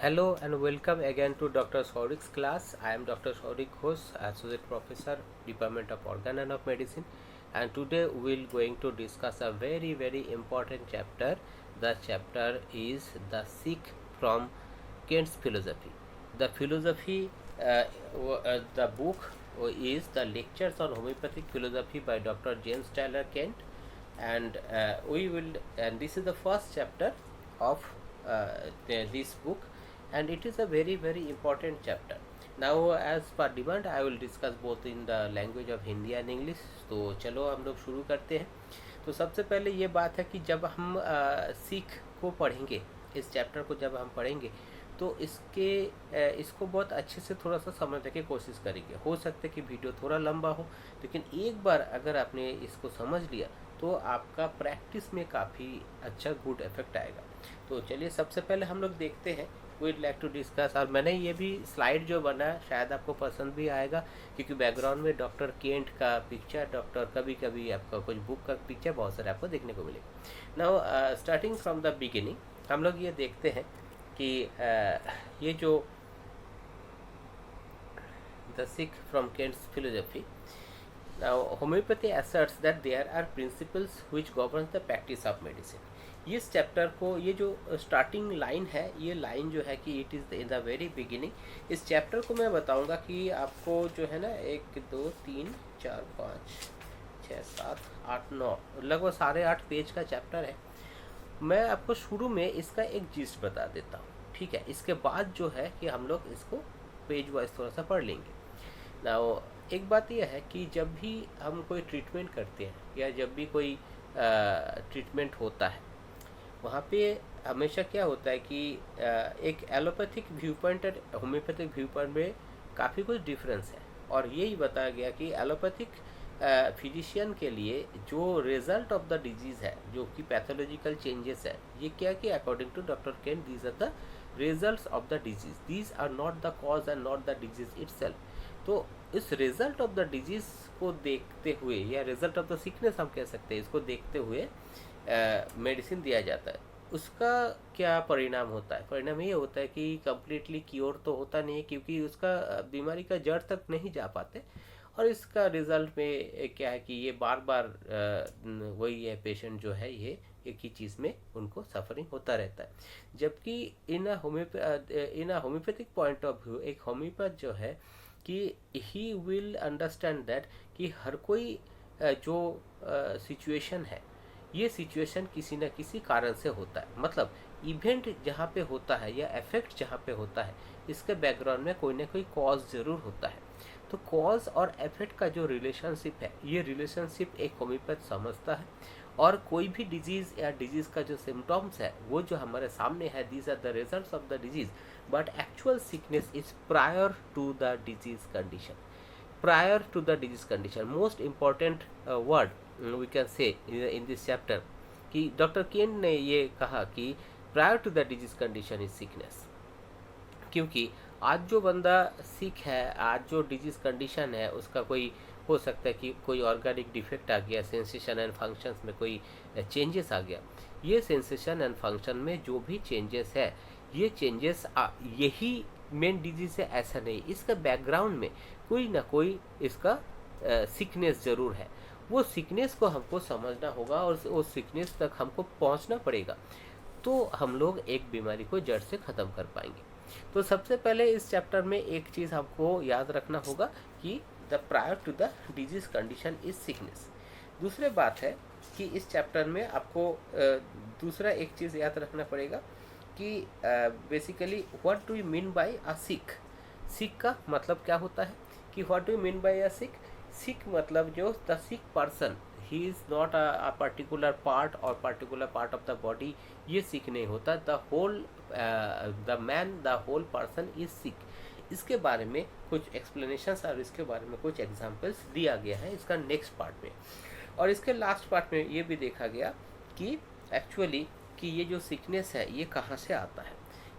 Hello and welcome again to Dr. Saurik's class. I am Dr. Saurik Ghosh, Associate Professor, Department of Organ and of Medicine, and today we will going to discuss a very important chapter. The chapter is the Sikh from Kant's philosophy. The philosophy, the book is the Lectures on Homeopathic Philosophy by Dr. James Tyler Kent, and and this is the first chapter of this book, and it is a very important chapter. Now as per demand I will discuss both in the language of Hindi and English. तो चलो हम लोग शुरू करते हैं. तो सबसे पहले ये बात है कि जब हम सिख को पढ़ेंगे, इस चैप्टर को जब हम पढ़ेंगे तो इसको बहुत अच्छे से थोड़ा सा समझने की कोशिश करेंगे. हो सकता है कि वीडियो थोड़ा लंबा हो, लेकिन एक बार अगर आपने इसको समझ लिया तो आपका प्रैक्टिस में काफ़ी अच्छा गुड इफेक्ट आएगा. तो चलिए सबसे पहले हम लोग देखते हैं. वीड लाइक टू डिस्कस, और मैंने ये भी स्लाइड जो बना शायद आपको पसंद भी आएगा, क्योंकि बैकग्राउंड में डॉक्टर केंट का पिक्चर, डॉक्टर कभी आपका कुछ बुक का पिक्चर बहुत सारे आपको देखने को मिलेगा. Now starting from the beginning हम लोग ये देखते हैं कि ये जो the Sikh from Kant's philosophy. Now, homeopathy asserts that there are principles which govern the practice of medicine. इस चैप्टर को, ये जो स्टार्टिंग लाइन है, ये लाइन जो है कि it is in the very beginning. इस चैप्टर को मैं बताऊंगा कि आपको जो है ना 1 2 3 4 5 6 7 8 9 लगभग 8.5 पेज का चैप्टर है. मैं आपको शुरू में इसका एक जिस्ट बता देता हूँ, ठीक है. इसके बाद जो है कि हम लोग इसको पेज वाइज थोड़ा सा पढ़ लेंगे. ना एक बात यह है कि जब भी हम कोई ट्रीटमेंट करते हैं या जब भी कोई ट्रीटमेंट होता है, वहाँ पे हमेशा क्या होता है कि एक एलोपैथिक व्यू पॉइंट और होम्योपैथिक व्यू पॉइंट में काफ़ी कुछ डिफरेंस है. और यही बताया गया कि एलोपैथिक फिजिशियन के लिए जो रिजल्ट ऑफ द डिजीज़ है, जो कि पैथोलॉजिकल चेंजेस है, ये क्या कि according to doctor Kent these are the results of the disease, these are not the cause and not the disease itself. तो इस रिजल्ट ऑफ द डिजीज़ को देखते हुए, या रिजल्ट ऑफ द सिकनेस हम कह सकते हैं, इसको देखते हुए मेडिसिन दिया जाता है. उसका क्या परिणाम होता है? परिणाम ये होता है कि कम्प्लीटली क्योर तो होता नहीं है, क्योंकि उसका बीमारी का जड़ तक नहीं जा पाते. और इसका रिजल्ट में क्या है कि ये बार वही है, पेशेंट जो है ये एक ही चीज़ में उनको सफरिंग होता रहता है. जबकि इन होम्योपैथिक पॉइंट ऑफ व्यू एक होम्योपैथ जो है कि ही विल अंडरस्टैंड दैट कि हर कोई जो सिचुएशन है, ये सिचुएशन किसी न किसी कारण से होता है. मतलब इवेंट जहाँ पे होता है या इफेक्ट जहाँ पे होता है, इसके बैकग्राउंड में कोई ना कोई कॉज ज़रूर होता है. तो कॉज और इफेक्ट का जो रिलेशनशिप है, ये रिलेशनशिप एक होम्योपैथ समझता है. और कोई भी डिजीज़ या डिजीज़ का जो सिम्टम्स है, वो जो हमारे सामने है, these are the results of the disease, but actual sickness is prior to the disease condition. Prior to the disease condition, most important word we can say in this chapter कि doctor केन ने ये कहा कि prior to the disease condition is sickness. क्योंकि आज जो बंदा सिक है, आज जो डिजीज़ कंडीशन है, उसका कोई हो सकता है कि कोई ऑर्गेनिक डिफेक्ट आ गया, सेंसेशन एंड फंक्शंस में कोई चेंजेस आ गया. ये सेंसेशन एंड फंक्शन में जो भी चेंजेस है, ये चेंजेस यही मेन डिजीज़ है ऐसा नहीं. इसका बैकग्राउंड में कोई ना कोई इसका सिकनेस ज़रूर है. वो सिकनेस को हमको समझना होगा और उस सिकनेस तक हमको पहुंचना पड़ेगा, तो हम लोग एक बीमारी को जड़ से ख़त्म कर पाएंगे. तो सबसे पहले इस चैप्टर में एक चीज़ हमको याद रखना होगा कि the prior to the disease condition is sickness. दूसरी बात है कि इस चैप्टर में आपको दूसरा एक चीज़ याद रखना पड़ेगा कि basically what do you mean by a sick. Sick का मतलब क्या होता है कि what do you mean by a sick. Sick मतलब जो the sick person, he is not a particular part और particular part of the body. ये सिक नहीं होता. The whole the man, the whole person is sick. इसके बारे में कुछ एक्सप्लेनेशंस और इसके बारे में कुछ एग्जांपल्स दिया गया है इसका नेक्स्ट पार्ट में. और इसके लास्ट पार्ट में ये भी देखा गया कि एक्चुअली कि ये जो सिकनेस है ये कहाँ से आता है.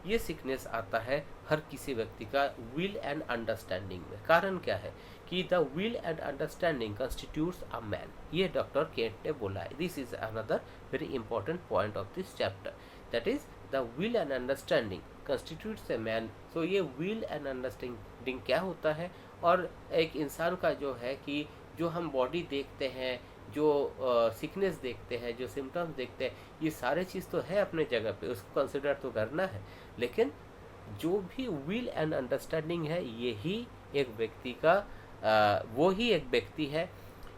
ये सिकनेस आता है हर किसी व्यक्ति का विल एंड अंडरस्टैंडिंग में. कारण क्या है कि the will and understanding constitutes a man. ये डॉक्टर केंट ने बोला है. This is another very important point of this chapter, that is the will and understanding constitutes a man. So ये will and understanding क्या होता है, और एक इंसान का जो है कि जो हम बॉडी देखते हैं, जो सिकनेस देखते हैं, जो सिम्टम्स देखते हैं, ये सारे चीज़ तो है अपने जगह पे, उसको कंसिडर तो करना है, लेकिन जो भी विल एंड अंडरस्टैंडिंग है यही एक व्यक्ति का वो ही एक व्यक्ति है।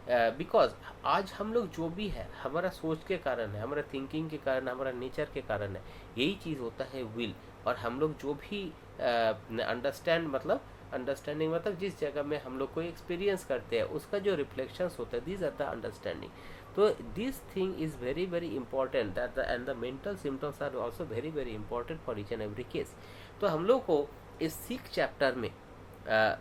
बिकॉज आज हम लोग जो भी है हमारा सोच के कारण है, हमारा थिंकिंग के कारण, हमारा नेचर के कारण है, यही चीज़ होता है विल। और हम लोग जो भी अंडरस्टैंडिंग मतलब जिस जगह में हम लोग कोई एक्सपीरियंस करते हैं उसका जो रिफ्लेक्शंस होता है, दिस आर द अंडरस्टैंडिंग। तो this thing is very very important that the and the mental symptoms are also very very important for each and every case. तो हम लोग को इस सीख चैप्टर में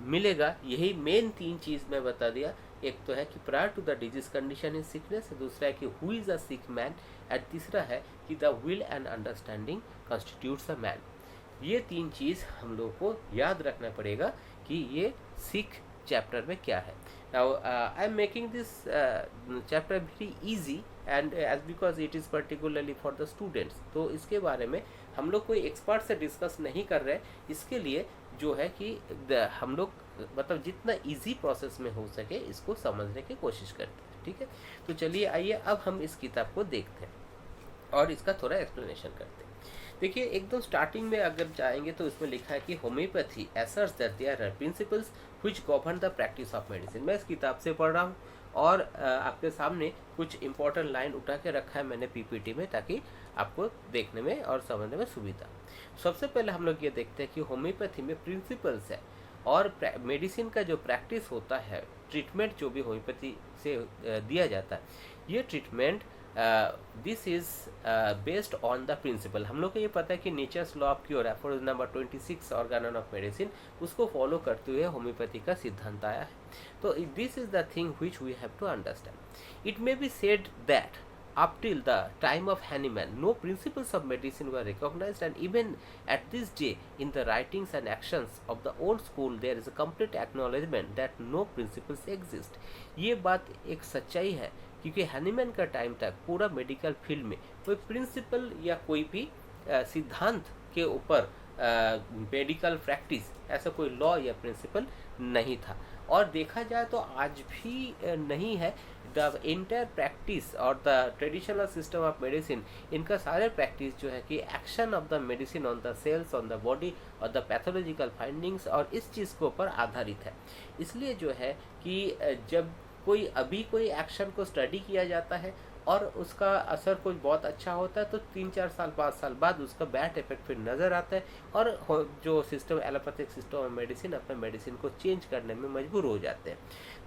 मिलेगा यही मेन 3 चीज़ मैं बता दिया। एक तो है कि prior to the disease condition in sickness, दूसरा है कि who is a sick man, and तीसरा है कि the will and understanding constitutes a man. ये 3 चीज़ हम लोग को याद रखना पड़ेगा कि ये सिख चैप्टर में क्या है। Now I am making this chapter very easy and as because it is particularly for the students, तो इसके बारे में हम लोग कोई एक्सपर्ट से डिस्कस नहीं कर रहे। इसके लिए जो है कि हम लोग मतलब जितना इजी प्रोसेस में हो सके इसको समझने की कोशिश करते हैं, ठीक है। तो चलिए आइए अब हम इस किताब को देखते हैं और इसका थोड़ा एक्सप्लेनेशन करते हैं। देखिए एकदम स्टार्टिंग में अगर जाएंगे तो इसमें लिखा है कि homeopathy asserts that there are principles which govern the practice of medicine। मैं इस किताब से पढ़ रहा हूँ और आपके सामने कुछ इंपॉर्टेंट लाइन उठा के रखा है मैंने पीपीटी में, ताकि आपको देखने में और समझने में सुविधा। सबसे पहले हम लोग ये देखते हैं कि होम्योपैथी में प्रिंसिपल्स है और मेडिसिन का जो प्रैक्टिस होता है, ट्रीटमेंट जो भी होम्योपैथी से दिया जाता है, ये treatment this is based on the principle. हम लोग को ये पता है कि nature's law of cure afford number 26 और कैनन ऑफ मेडिसिन, उसको फॉलो करते हुए होम्योपैथी का सिद्धांत आया है। तो this is the thing which we have to understand. It may be said that up till the time of Hahnemann, no principles of medicine were recognized, and even at this day, in the writings and actions of the old school, there is a complete acknowledgement that no principles exist। ये बात एक सच्चाई है, क्योंकि Hahnemann का time तक पूरा medical field में कोई प्रिंसिपल या कोई भी सिद्धांत के ऊपर मेडिकल प्रैक्टिस ऐसा कोई लॉ या प्रिंसिपल नहीं था, और देखा जाए तो आज भी नहीं है। द इंटायर प्रैक्टिस और the traditional system of medicine, इनका सारे प्रैक्टिस जो है कि action of the medicine on the cells, on the body और द पैथोलॉजिकल फाइंडिंग्स, और इस चीज़ के ऊपर आधारित है। इसलिए जो है कि जब कोई एक्शन को स्टडी किया जाता है और उसका असर कुछ बहुत अच्छा होता है, तो 3-4 साल 5 साल बाद उसका बैड इफेक्ट फिर नज़र आता है, और जो system allopathic system of medicine अपने मेडिसिन को चेंज करने में मजबूर हो जाते हैं।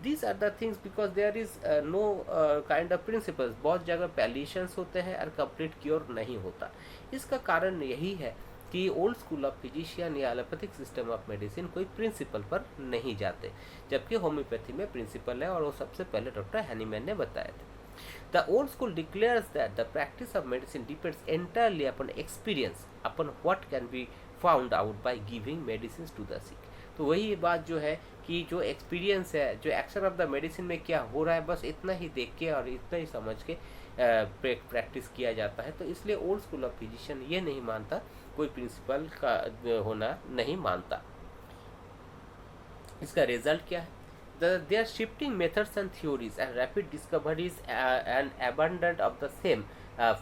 These are the things because there is no kind of principles. बहुत जगह पैलिएशंस होते हैं और कंप्लीट क्योर नहीं होता। इसका कारण यही है कि ओल्ड स्कूल ऑफ फिजिशियन या एलोपैथिक सिस्टम ऑफ मेडिसिन कोई प्रिंसिपल पर नहीं जाते, जबकि होम्योपैथी में प्रिंसिपल है, और वो सबसे पहले डॉक्टर हैनीमैन ने बताया था। The old school declares that the practice of medicine depends entirely upon experience, upon what can be found out by giving medicines to the sick। तो वही बात जो है कि जो एक्सपीरियंस है, जो एक्शन ऑफ द मेडिसिन में क्या हो रहा है, बस इतना ही देख के और इतना ही समझ के प्रैक्टिस किया जाता है। तो इसलिए ओल्ड स्कूल ऑफ फिजिशियन ये नहीं मानता, कोई प्रिंसिपल का होना नहीं मानता। इसका रिजल्ट क्या है? Their shifting methods and theories and rapid discoveries and abundance of the same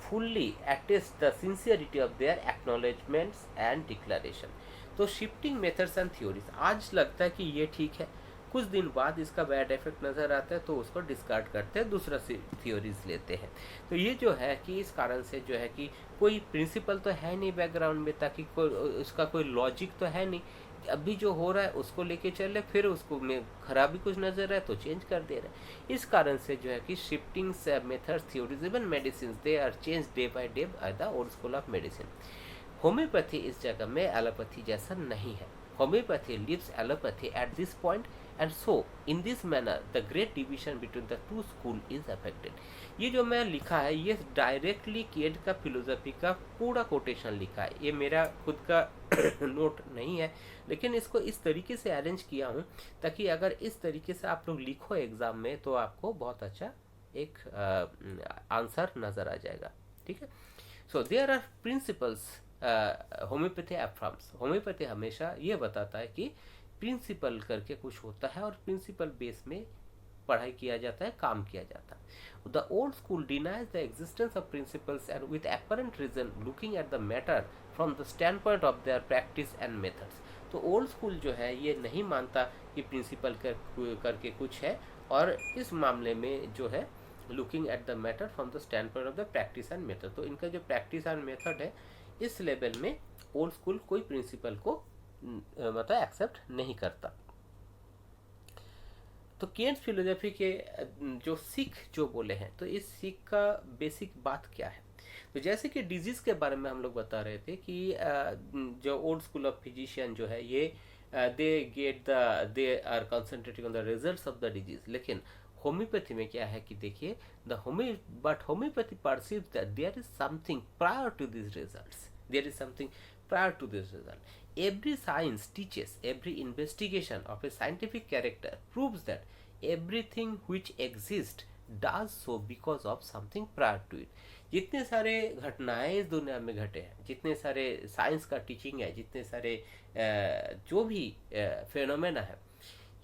fully attest the sincerity of their acknowledgements and declaration। तो शिफ्टिंग मेथड्स एंड थ्योरीज आज लगता है कि ये ठीक है, कुछ दिन बाद इसका बैड इफेक्ट नज़र आता है तो उसको डिस्कार्ड करते हैं, दूसरा थ्योरीज लेते हैं। तो ये जो है कि इस कारण से जो है कि कोई प्रिंसिपल तो है नहीं बैकग्राउंड में, ताकि उसका कोई लॉजिक तो है नहीं। अभी जो हो रहा है उसको लेके चल रहे, फिर उसको में खराबी कुछ नजर आए तो चेंज कर दे रहे। इस कारण से जो है कि shifting methods, theories, even medicine, they are change day by day by the old school of medicine. Homeopathy इस जगह में एलोपैथी जैसा नहीं है। Homeopathy lives allopathy at this point, and so in this manner the great division between the two school is affected. ये जो मैं लिखा है ये डायरेक्टली केड का फिलोसफी का पूरा कोटेशन लिखा है, ये मेरा खुद का नोट नहीं है, लेकिन इसको इस तरीके से अरेंज किया हूँ ताकि अगर इस तरीके से आप लोग लिखो एग्जाम में तो आपको बहुत अच्छा एक आंसर नज़र आ जाएगा, ठीक है। So there are principles homoeopathy affirms, homoeopathy हमेशा ये बताता है कि प्रिंसिपल करके कुछ होता है और प्रिंसिपल बेस में पढ़ाई किया जाता है, काम किया जाता है। The old school denies the existence of principles and with apparent reason looking at the matter from the stand point of their practice and methods. तो ओल्ड स्कूल जो है ये नहीं मानता कि प्रिंसिपल करके कुछ है, और इस मामले में जो है looking at the matter from the stand point of the practice and method. तो इनका जो प्रैक्टिस एंड मेथड है इस लेवल में ओल्ड स्कूल कोई प्रिंसिपल को मतलब एक्सेप्ट नहीं करता। तो केन्स फिलोसफी के जो सिख जो बोले हैं, तो इस सिख का बेसिक बात क्या है? तो जैसे कि डिजीज के बारे में हम लोग बता रहे थे कि जो ओल्ड स्कूल ऑफ फिजिशियन जो है ये they are concentrating on the results of the disease. लेकिन होम्योपैथी में क्या है कि देखिए but homeopathy perceives that there is something prior to this results, there is something prior to this result. Every science teaches, every investigation of a scientific character proves that everything which exists does so because of something prior to it. जितने सारे घटनाएं इस दुनिया में घटे हैं, जितने सारे साइंस का टीचिंग है, जितने सारे जो भी फेनोमेना है,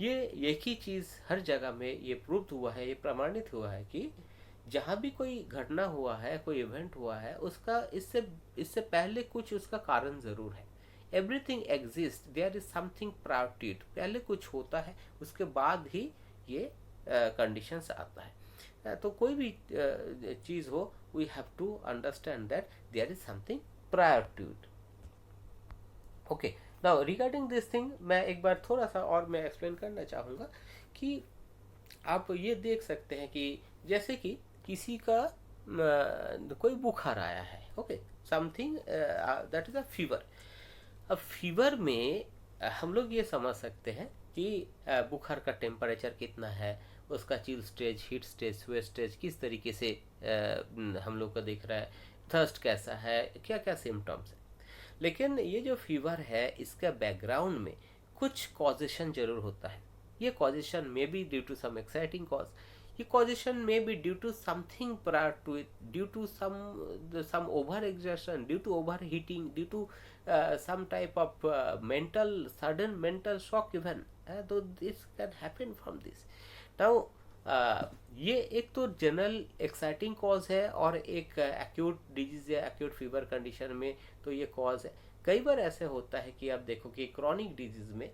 ये एक ही चीज़ हर जगह में ये प्रूव हुआ है, ये प्रमाणित हुआ है कि जहाँ भी कोई घटना हुआ है, कोई इवेंट हुआ है, उसका इससे पहले कुछ उसका कारण ज़रूर है। Everything exist, there is something prior to it. पहले कुछ होता है, उसके बाद ही ये कंडीशंस आता है। तो कोई भी चीज़ हो, we have to understand that there is something prior to it. Okay, now regarding this thing मैं एक बार थोड़ा सा और मैं एक्सप्लेन करना चाहूँगा कि आप ये देख सकते हैं कि जैसे कि किसी का कोई बुखार आया है, okay, something that is a fever. अब फीवर में हम लोग ये समझ सकते हैं कि बुखार का टेम्परेचर कितना है, उसका chill stage, heat stage, sweat stage किस तरीके से हम लोग को दिख रहा है, थर्स्ट कैसा है, क्या क्या सिम्टम्स है। लेकिन ये जो फीवर है इसका बैकग्राउंड में कुछ कॉजेशन जरूर होता है। ये causation may be due to some exciting cause, ये causation may be due to something prior to it, due to some over exertion, due to overheating, due to some type of sudden mental shock even. So this can happen from this. Now ये एक तो general exciting cause है, और एक acute disease या acute fever condition में तो ये कॉज है। कई बार ऐसे होता है कि आप देखो कि क्रॉनिक डिजीज में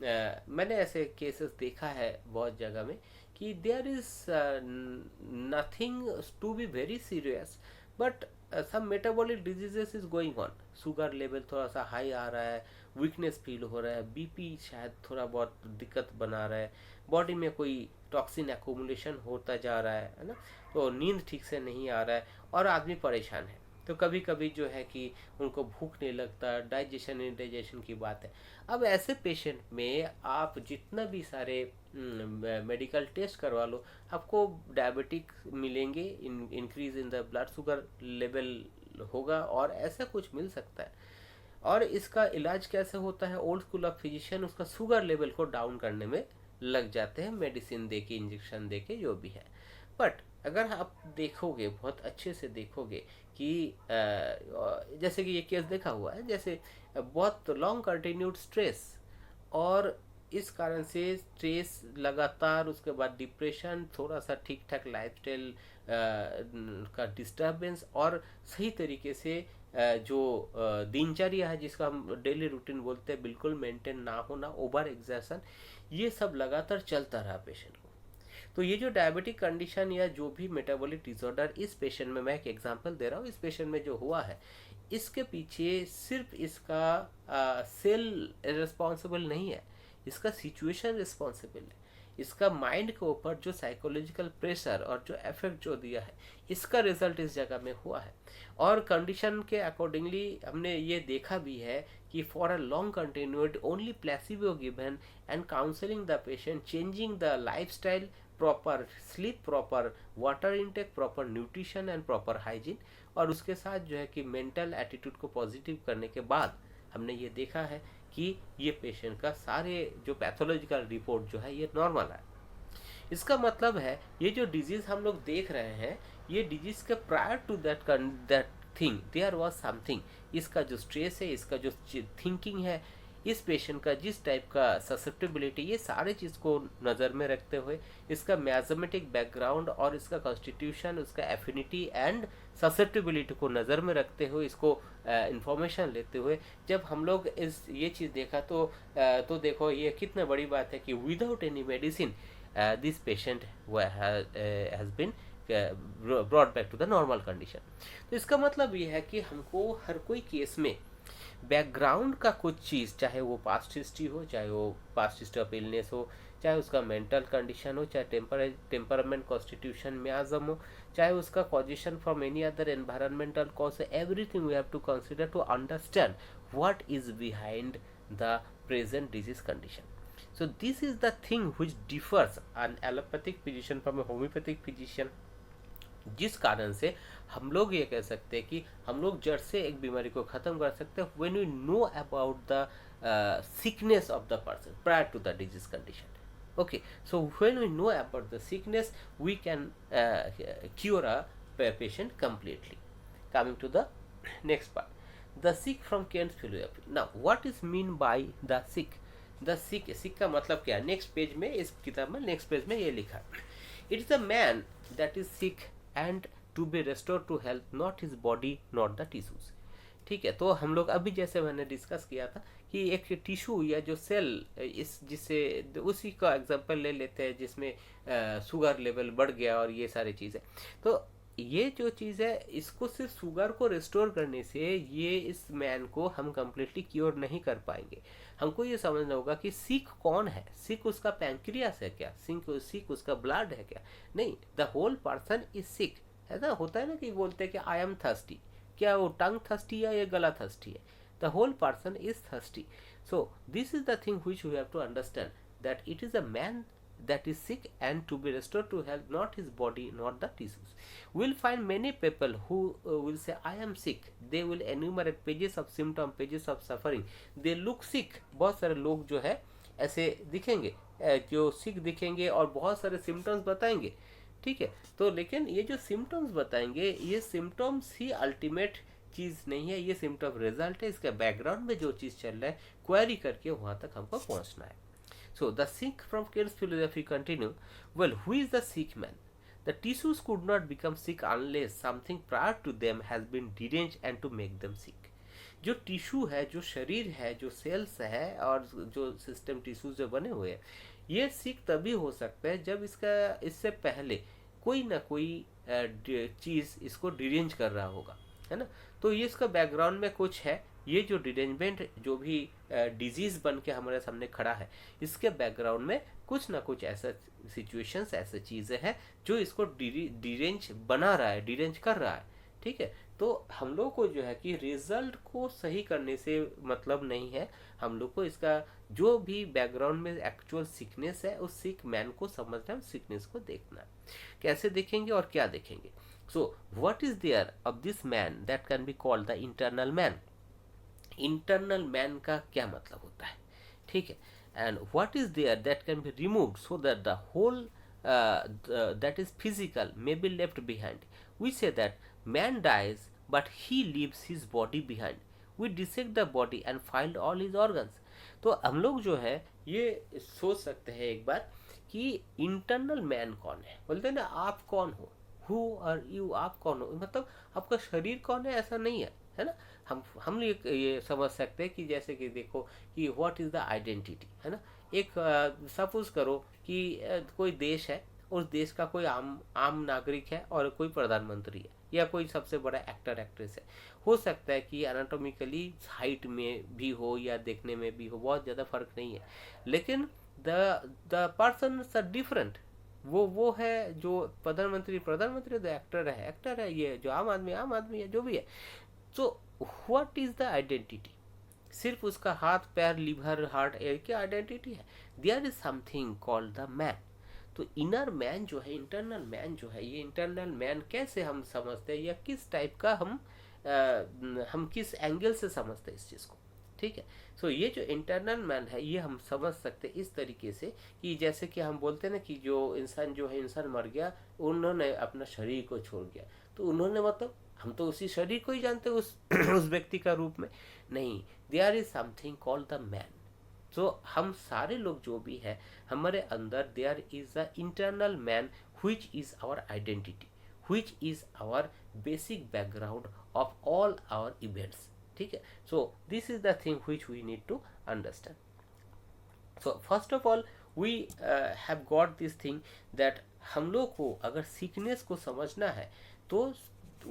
मैंने ऐसे केसेस देखा है बहुत जगह में कि there is nothing to be very serious, but सब metabolic diseases is going on. Sugar level थोड़ा सा हाई आ रहा है, वीकनेस फील हो रहा है, बीपी शायद थोड़ा बहुत दिक्कत बना रहा है, बॉडी में कोई टॉक्सिन एक्यूमुलेशन होता जा रहा है ना, तो नींद ठीक से नहीं आ रहा है और आदमी परेशान है। तो कभी कभी जो है कि उनको भूख नहीं लगता, डाइजेशन इंडाइजेशन की बात है। अब ऐसे पेशेंट में आप जितना भी सारे मेडिकल टेस्ट करवा लो, आपको डायबिटिक मिलेंगे, increase in the blood sugar level होगा और ऐसा कुछ मिल सकता है। और इसका इलाज कैसे होता है? ओल्ड स्कूल ऑफ फिजिशियन उसका शुगर लेवल को डाउन करने में लग जाते हैं, मेडिसिन दे के, इंजेक्शन दे के, जो भी है। बट अगर आप देखोगे, बहुत अच्छे से देखोगे कि जैसे कि ये केस देखा हुआ है, जैसे बहुत लॉन्ग कंटिन्यूड स्ट्रेस, और इस कारण से स्ट्रेस लगातार, उसके बाद डिप्रेशन, थोड़ा सा ठीक ठाक लाइफस्टाइल का डिस्टर्बेंस, और सही तरीके से जो दिनचर्या है जिसका हम डेली रूटीन बोलते हैं बिल्कुल मेंटेन ना होना, ओवर एग्जर्शन, ये सब लगातार चलता रहा पेशेंट को। तो ये जो डायबिटिक कंडीशन या जो भी मेटाबॉलिक डिसऑर्डर इस पेशेंट में, मैं एक एग्जांपल दे रहा हूँ, इस पेशेंट में जो हुआ है, इसके पीछे सिर्फ इसका सेल रिस्पॉन्सिबल नहीं है, इसका सिचुएशन रिस्पॉन्सिबल है। इसका माइंड के ऊपर जो साइकोलॉजिकल प्रेशर और जो इफेक्ट जो दिया है, इसका रिजल्ट इस जगह में हुआ है। और कंडीशन के अकॉर्डिंगली हमने ये देखा भी है कि for a long continued only placebo given and counselling the patient, changing the lifestyle, proper sleep, proper water intake, proper nutrition and proper hygiene, और उसके साथ जो है कि मेंटल एटीट्यूड को पॉजिटिव करने के बाद हमने ये देखा है कि ये पेशेंट का सारे जो पैथोलॉजिकल रिपोर्ट जो है ये नॉर्मल है। इसका मतलब है ये जो डिजीज हम लोग देख रहे हैं, ये डिजीज के prior to that thing, there was something, इसका जो स्ट्रेस है, इसका जो थिंकिंग है, इस पेशेंट का जिस टाइप का ससेप्टेबिलिटी, ये सारे चीज़ को नज़र में रखते हुए, इसका मैथमेटिक बैकग्राउंड और इसका कॉन्स्टिट्यूशन, उसका एफिनिटी एंड ससेप्टेबिलिटी को नज़र में रखते हुए, इसको इंफॉर्मेशन लेते हुए जब हम लोग ये चीज़ देखा तो देखो ये कितना बड़ी बात है कि without any medicine this patient has been brought back to the normal condition. तो इसका मतलब ये है कि हमको हर कोई केस में बैकग्राउंड का कुछ चीज़, चाहे वो पास्ट हिस्ट्री हो, चाहे वो पास्ट हिस्ट्री ऑफ इलनेस हो, चाहे उसका मेंटल कंडीशन हो, चाहे टेम्परामेंट कॉन्स्टिट्यूशन मियाज़म हो, चाहे उसका causation from any other environmental cause, everything we have to consider to understand what is behind the present disease condition. So this is the thing which differs an allopathic physician from a homeopathic physician, जिस कारण से हम लोग ये कह सकते हैं कि हम लोग जड़ से एक बीमारी को ख़त्म कर सकते हैं when we know about the sickness of the person prior to the disease condition. Okay, so when we know about the sickness, we can cure a patient completely. Coming to the next part, the sick from Kent's philosophy. Now, what is mean by the sick? The sick का मतलब क्या है? Next page में, इस किताब में next page में ये लिखा है, it is a man that is sick and to be restore to health, not his body not the tissues. ठीक है, तो हम लोग अभी जैसे मैंने डिस्कस किया था कि एक टिश्यू या जो सेल, इस जिससे उसी का एग्जांपल ले लेते हैं जिसमें शुगर लेवल बढ़ गया और ये सारी चीज़ें. तो ये जो चीज़ है, इसको सिर्फ शुगर को रिस्टोर करने से ये इस मैन को हम कम्प्लीटली क्योर नहीं कर पाएंगे. हमको ये समझना होगा कि सिक कौन है. सिक उसका पैंक्रियास है क्या? सिक उसका ब्लड है क्या? नहीं, the whole person is sick. ऐसा होता है ना कि बोलते हैं कि आई एम थर्स्टी. क्या वो टंग थर्स्टी है या गला थर्स्टी है? The whole person is thirsty. So this is the thing which we have to understand, that it is a man that is sick and to be restored to health, not his body, not the tissues. We'll find many people who will say I am sick. They will enumerate pages of symptom, pages of suffering. They look sick. बहुत सारे लोग जो है ऐसे दिखेंगे, जो सिक दिखेंगे और बहुत सारे सिम्टम्स बताएंगे. ठीक है, तो लेकिन ये जो सिम्टम्स बताएंगे, ये सिम्टम्स ही अल्टीमेट चीज़ नहीं है, ये सिम्टम रिजल्ट है. इसके बैकग्राउंड में जो चीज़ चल रहा है, क्वेरी करके वहाँ तक हमको पहुँचना है. So the sick from Kent's philosophy continue. Well, who is the sick man? The tissues could not become sick unless something prior to them has been deranged and to make them sick. जो tissue है, जो शरीर है, जो sales है और जो system tissues जो बने हुए हैं, ये सिक तभी हो सकता है जब इससे पहले कोई ना कोई चीज़ इसको डिरेंज कर रहा होगा, है ना. तो ये इसका बैकग्राउंड में कुछ है. ये जो डिरेंजमेंट, जो भी डिजीज़ बन के हमारे सामने खड़ा है, इसके बैकग्राउंड में कुछ ना कुछ ऐसा सिचुएशंस, ऐसे चीज़ें हैं जो इसको डिरेंज बना रहा है, डिरेंज कर रहा है. ठीक है, तो हम लोग को जो है कि रिजल्ट को सही करने से मतलब नहीं है. हम लोग को इसका जो भी बैकग्राउंड में एक्चुअल सिकनेस है, उस सिक मैन को समझना है, सिकनेस को देखना है. कैसे देखेंगे और क्या देखेंगे? So what is there of this man that can be called the internal man. Internal man का क्या मतलब होता है? ठीक है, and what is there that can be removed so that the whole that is physical may be left behind. We say that man dies but he leaves his body behind. We dissect the body and find all his organs. तो हम लोग जो है ये सोच सकते हैं एक बार कि इंटरनल मैन कौन है. बोलते हैं ना, आप कौन हो, हु आर यू, आप कौन हो, मतलब आपका शरीर कौन है, ऐसा नहीं है ना. हम ये समझ सकते हैं कि जैसे कि देखो कि व्हाट इज़ द आइडेंटिटी, है ना. एक सपोज करो कि कोई देश है, उस देश का कोई आम नागरिक है और कोई प्रधानमंत्री है या कोई सबसे बड़ा एक्टर एक्ट्रेस है. हो सकता है कि एनाटॉमिकली हाइट में भी हो या देखने में भी हो, बहुत ज़्यादा फर्क नहीं है, लेकिन द पर्सन आर डिफरेंट. वो है जो प्रधानमंत्री तो एक्टर है, ये जो आम आदमी है, जो भी है. तो व्हाट इज द आइडेंटिटी? सिर्फ उसका हाथ, पैर, लिवर, हार्ट, क्या आइडेंटिटी है? There is something called the man. तो इनर मैन जो है, इंटरनल मैन जो है, ये इंटरनल मैन कैसे हम समझते हैं या किस टाइप का हम किस एंगल से समझते हैं इस चीज़ को. ठीक है, सो ये जो इंटरनल मैन है, ये हम समझ सकते हैं इस तरीके से कि जैसे कि हम बोलते हैं ना कि जो इंसान मर गया, उन्होंने अपना शरीर को छोड़ गया, तो उन्होंने मतलब हम तो उसी शरीर को ही जानते हैं उस उस व्यक्ति का रूप में नहीं। There is something called the man. तो हम सारे लोग जो भी है हमारे अंदर there is a internal man which is our identity, which is our basic background of all our events, ठीक है। so this is the thing which we need to understand. so first of all we have got this thing that हम लोग को अगर sickness को समझना है तो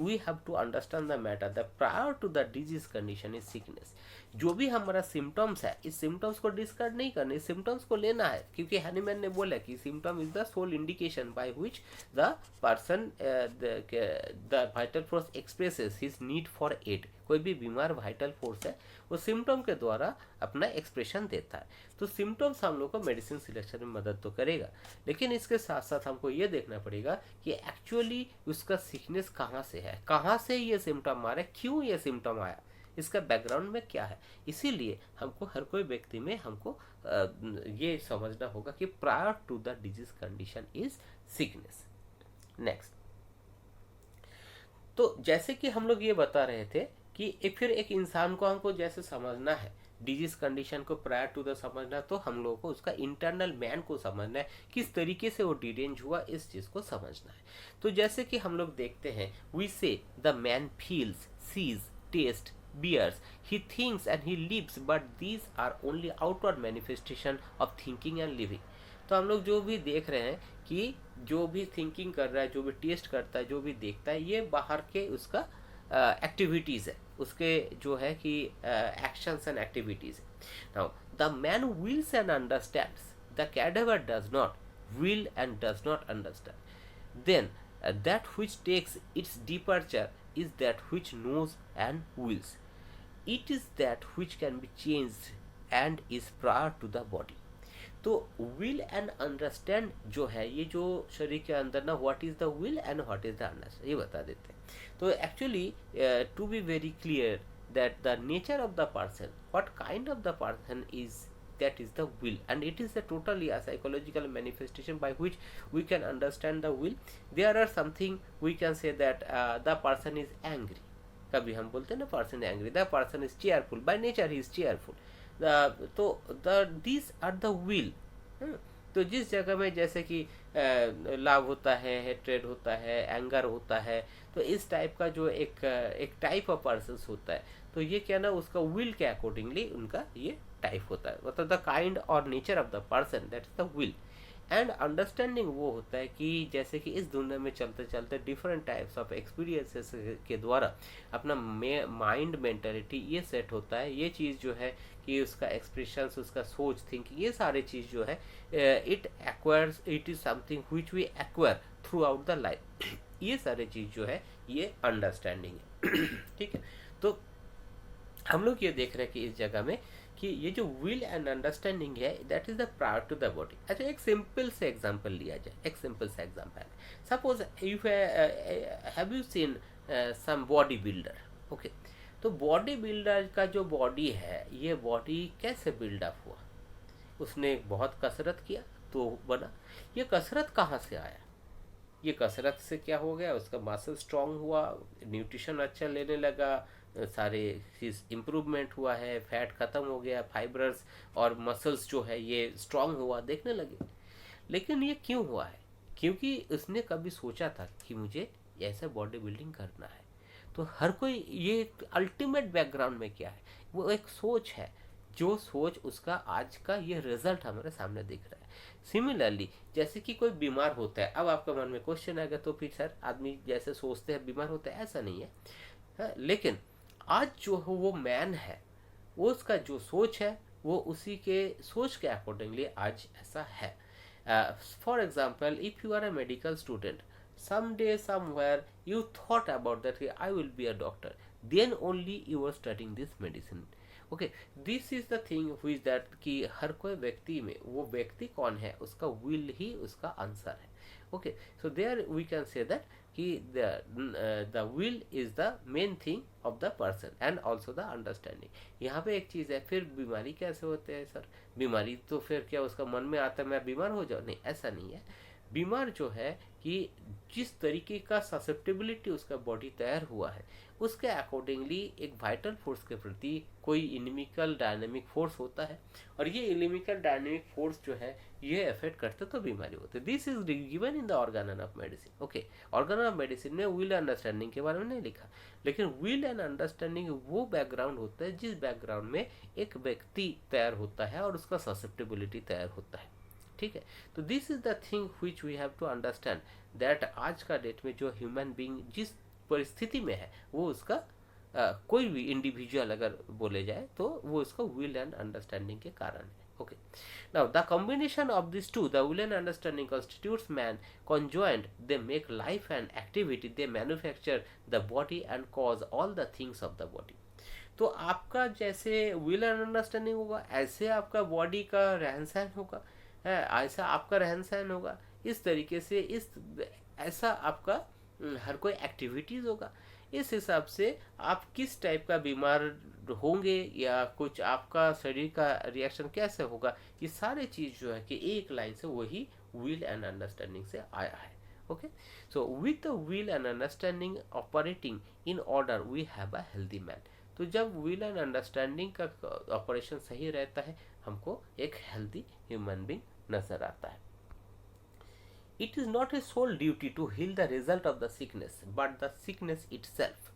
we have to understand the matter that prior to the disease condition is sickness. जो भी हमारा सिम्टम्स है इस सिम्टम्स को डिस्कार्ड नहीं करना, इस सिम्टम्स को लेना है, क्योंकि हनीमैन ने बोला कि symptom is the sole indication by which the person the vital force expresses his need for aid. कोई भी बीमार वाइटल फोर्स है वो सिम्टम के द्वारा अपना एक्सप्रेशन देता है। तो सिम्टम्स हम लोग को मेडिसिन सिलेक्शन में मदद तो करेगा, लेकिन इसके साथ साथ हमको ये देखना पड़ेगा कि एक्चुअली उसका सिकनेस कहाँ से है, कहाँ से ये सिम्टम आ रहा है, क्यों ये सिम्टम आया, इसका बैकग्राउंड में क्या है। इसीलिए हमको हर कोई व्यक्ति में हमको ये समझना होगा कि prior to the disease condition is sickness. Next, तो जैसे कि हम लोग ये बता रहे थे कि फिर एक इंसान को हमको जैसे समझना है डिजीज कंडीशन को प्रायर टू द समझना, तो हम लोगों को उसका इंटरनल मैन को समझना है, किस तरीके से वो डिरेंज हुआ इस चीज़ को समझना है। तो जैसे कि हम लोग देखते हैं we say the man feels, sees, taste, bears, he thinks and he lives, but these are only outward manifestation of thinking and living. तो हम लोग जो भी देख रहे हैं कि जो भी थिंकिंग कर रहा है, जो भी टेस्ट करता है, जो भी देखता है, ये बाहर के उसका एक्टिविटीज़ है, उसके जो है कि एक्शंस एंड एक्टिविटीज़ है। Now the man wills and understands, the cadaver does not will and does not understand. Then that which takes its departure is that which knows and wills. It is that which can be changed and is prior to the body. तो will and understand जो है, ये जो शरीर के अंदर ना, what is the will and what is the understand, ये बता देते हैं। तो actually to be very clear that the nature of the person, what kind of the person is, that is the will, and it is a totally a psychological manifestation by which we can understand the will. There are something we can say that the person is angry, कभी हम बोलते हैं ना person angry, the person is cheerful, by nature he is cheerful. तो this are the will. तो जिस जगह में जैसे कि लव होता है, हेट्रेड होता है, एंगर होता है, तो इस टाइप का जो एक टाइप ऑफ पर्सन्स होता है, तो ये क्या ना उसका विल के अकॉर्डिंगली उनका ये टाइप होता है, मतलब द काइंड और nature of the person, that is the will. And understanding वो होता है कि जैसे कि इस दुनिया में चलते चलते डिफरेंट टाइप्स ऑफ एक्सपीरियंसेस के द्वारा अपना माइंड मेंटालिटी ये सेट होता है, ये चीज़ जो है कि उसका एक्सप्रेशंस, उसका सोच, थिंकिंग, ये सारे चीज़ जो है it acquires, it is something which we acquire throughout the life. ये सारे चीज़ जो है ये अंडरस्टैंडिंग है। ठीक है, तो हम लोग ये देख रहे हैं कि इस जगह में कि ये जो विल एंड अंडरस्टैंडिंग है that is the prior to the body. अच्छा, एक सिंपल से एग्जांपल लिया जाए, एक सिंपल सा example, suppose if have you seen some body builder. Okay, तो बॉडी बिल्डर का जो बॉडी है, ये बॉडी कैसे बिल्डअप हुआ? उसने बहुत कसरत किया तो बना। ये कसरत कहाँ से आया? ये कसरत से क्या हो गया, उसका मसल स्ट्रांग हुआ, न्यूट्रिशन अच्छा लेने लगा, सारे चीज़ इम्प्रूवमेंट हुआ है, फैट ख़त्म हो गया, फाइबर्स और मसल्स जो है ये स्ट्रांग हुआ, देखने लगे। लेकिन ये क्यों हुआ है? क्योंकि उसने कभी सोचा था कि मुझे ऐसा बॉडी बिल्डिंग करना है। तो हर कोई ये अल्टीमेट बैकग्राउंड में क्या है, वो एक सोच है, जो सोच उसका आज का ये रिजल्ट हमारे सामने दिख रहा है। सिमिलरली जैसे कि कोई बीमार होता है, अब आपका मन में क्वेश्चन आएगा तो फिर सर आदमी जैसे सोचते हैं बीमार होता है, ऐसा नहीं है। लेकिन आज जो वो मैन है, वो उसका जो सोच है वो उसी के सोच के अकॉर्डिंगली आज ऐसा है। For example, if you are a medical student, someday somewhere you thought about that I will be a doctor, then only you are studying this medicine. Okay, this is the thing which that कि हर कोई व्यक्ति में वो व्यक्ति कौन है, उसका will he उसका आंसर है। Okay, so there we can say that कि the will is the main thing of the person and also the understanding. यहाँ पे एक चीज़ है, फिर बीमारी कैसे होते हैं सर? बीमारी तो फिर क्या उसका मन में आता है मैं बीमार हो जाऊँ? नहीं, ऐसा नहीं है। बीमार जो है कि जिस तरीके का ससेप्टेबिलिटी उसका बॉडी तैयार हुआ है उसके अकॉर्डिंगली एक वाइटल फोर्स के प्रति कोई इनमिकल डायनेमिक फोर्स होता है, और ये इनमिकल डायनेमिक फोर्स जो है ये अफेक्ट करते तो बीमारी होती है। This is given in the organ of medicine. Okay, organ of medicine में विल अंडरस्टैंडिंग के बारे में नहीं लिखा, लेकिन विल एंड अंडरस्टैंडिंग वो बैकग्राउंड होता है जिस बैकग्राउंड में एक व्यक्ति तैयार होता है और उसका ससेप्टेबिलिटी तैयार होता है। ठीक है, तो this is the thing which we have to understand that आज का डेट में जो ह्यूमन बीइंग जिस परिस्थिति में है वो उसका कोई भी इंडिविजुअल अगर बोले जाए तो वो उसका विल एंड अंडरस्टैंडिंग के कारण है। Okay. Now the combination of these two, the will and understanding, constitutes man conjoined. They make life and activity. They manufacture the body and cause all the things of the body. तो आपका जैसे will and understanding होगा ऐसे आपका body का रहन सहन होगा, है ऐसा आपका रहन सहन होगा, इस तरीके से इस ऐसा आपका हर कोई एक्टिविटीज़ होगा। इस हिसाब से आप किस टाइप का बीमार होंगे या कुछ आपका शरीर का रिएक्शन कैसे होगा, ये सारे चीज़ जो है कि एक लाइन से वही विल एंड अंडरस्टैंडिंग से आया है। Okay, so with the will and understanding operating in order we have a healthy man. तो जब विल एंड अंडरस्टैंडिंग का ऑपरेशन सही रहता है हमको एक हेल्दी ह्यूमन बीइंग नजर आता है। It is not his sole duty to heal the result of the sickness, but the sickness itself.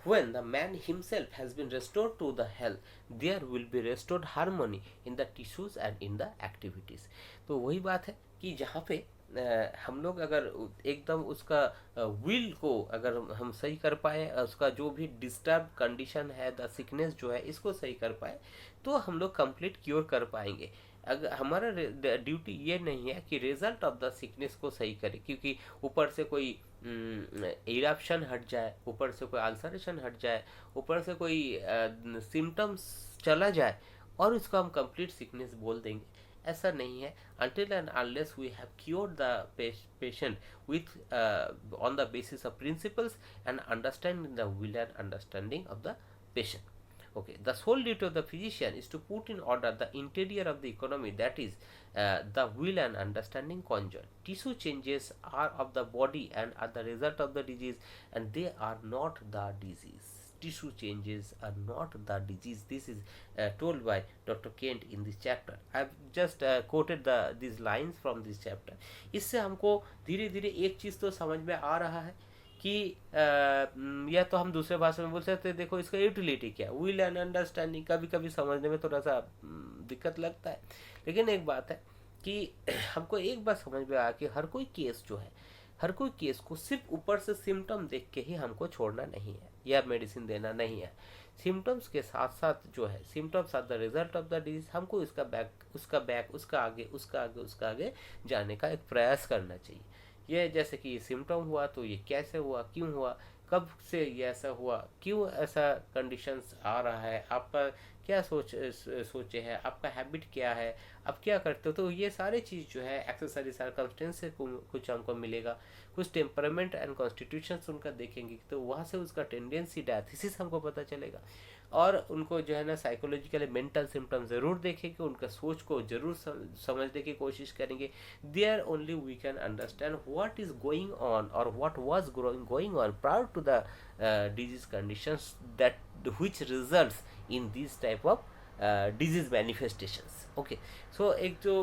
When the man himself has been restored to the health, there will be restored harmony in the tissues and in the activities. तो वही बात है कि जहाँ पे हम लोग अगर एकदम उसका विल को अगर हम सही कर पाए, उसका जो भी डिस्टर्ब कंडीशन है द सिकनेस जो है इसको सही कर पाए तो हम लोग कंप्लीट क्योर कर पाएंगे। अगर हमारा ड्यूटी ये नहीं है कि रिजल्ट ऑफ द सिकनेस को सही करें, क्योंकि ऊपर से कोई इरप्शन हट जाए, ऊपर से कोई अल्सरेशन हट जाए, ऊपर से कोई सिम्टम्स चला जाए और उसको हम कंप्लीट सिकनेस बोल देंगे, ऐसा नहीं है। until and unless we have cured the patient with on the basis of principles and understanding the will and understanding of the patient. Okay, the sole duty of the physician is to put in order the interior of the economy, that is the will and understanding conjoined. Tissue changes are of the body and are the result of the disease, and they are not the disease. Tissue changes are not the disease. This is told by Dr. Kent in this chapter. I have just quoted these lines from this chapter. इससे हमको धीरे धीरे एक चीज़ तो समझ में आ रहा है कि या तो हम दूसरे भाषा में बोल सकते हैं, देखो इसका यूटिलिटी क्या है। विल एंड अंडरस्टैंडिंग कभी कभी समझने में थोड़ा सा दिक्कत लगता है, लेकिन एक बात है कि हमको एक बात समझ में आया कि हर कोई केस जो है, हर कोई केस को सिर्फ ऊपर से सिम्टम देख के ही हमको छोड़ना नहीं है या मेडिसिन देना नहीं है। सिम्टम्स के साथ साथ जो है symptoms are the result of the disease, हमको इसका बैक उसका आगे जाने का एक प्रयास करना चाहिए। ये जैसे कि ये सिम्टम हुआ तो ये कैसे हुआ, क्यों हुआ, कब से ये ऐसा हुआ, क्यों ऐसा कंडीशंस आ रहा है, आपका क्या सोचे है, आपका हैबिट क्या है, आप क्या करते हो। तो ये सारे चीज़ जो है एक्सेसरी सर्कमस्टेंस से कुछ हमको मिलेगा, कुछ टेम्परामेंट एंड कॉन्स्टिट्यूशंस उनका देखेंगे तो वहाँ से उसका टेंडेंसी डायथिसिस हमको पता चलेगा। और उनको जो है ना साइकोलॉजिकली मेंटल सिम्टम्स ज़रूर देखेंगे, उनका सोच को ज़रूर समझने की कोशिश करेंगे। There only we can understand what is going on और what was going on prior to the disease conditions that which results in these type of disease manifestations. Okay, so एक जो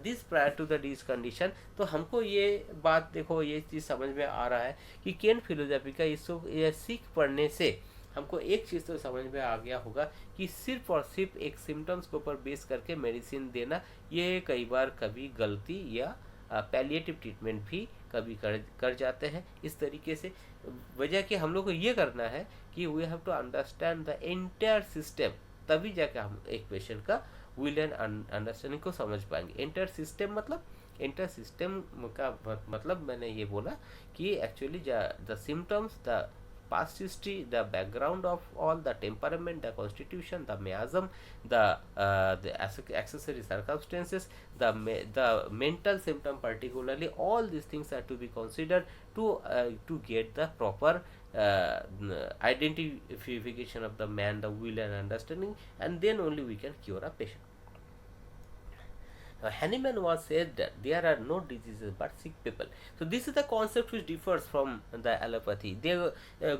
this prior to the disease condition, तो हमको ये बात देखो ये चीज़ समझ में आ रहा है कि केंट फिलोसफी का ये सीख पढ़ने से हमको एक चीज़ तो समझ में आ गया होगा कि सिर्फ और सिर्फ एक सिम्टम्स के ऊपर बेस करके मेडिसिन देना ये कई बार कभी गलती या पैलिएटिव ट्रीटमेंट भी कभी कर जाते हैं। इस तरीके से वजह कि हम लोग को ये करना है कि we have to understand the entire system, तभी जाके हम एक पेशेंट का विल एंड अंडरस्टैंडिंग को समझ पाएंगे। एंटायर सिस्टम का मतलब मैंने ये बोला कि actually the symptoms, the past history, the background of all, the temperament, the constitution, the miasm, the accessory circumstances, the mental symptom particularly, all these things are to be considered to get the proper identification of the man, the will and understanding, and then only we can cure a patient. Hahnemann was said that there are no diseases but sick people. So this is the concept which differs from the allopathy. They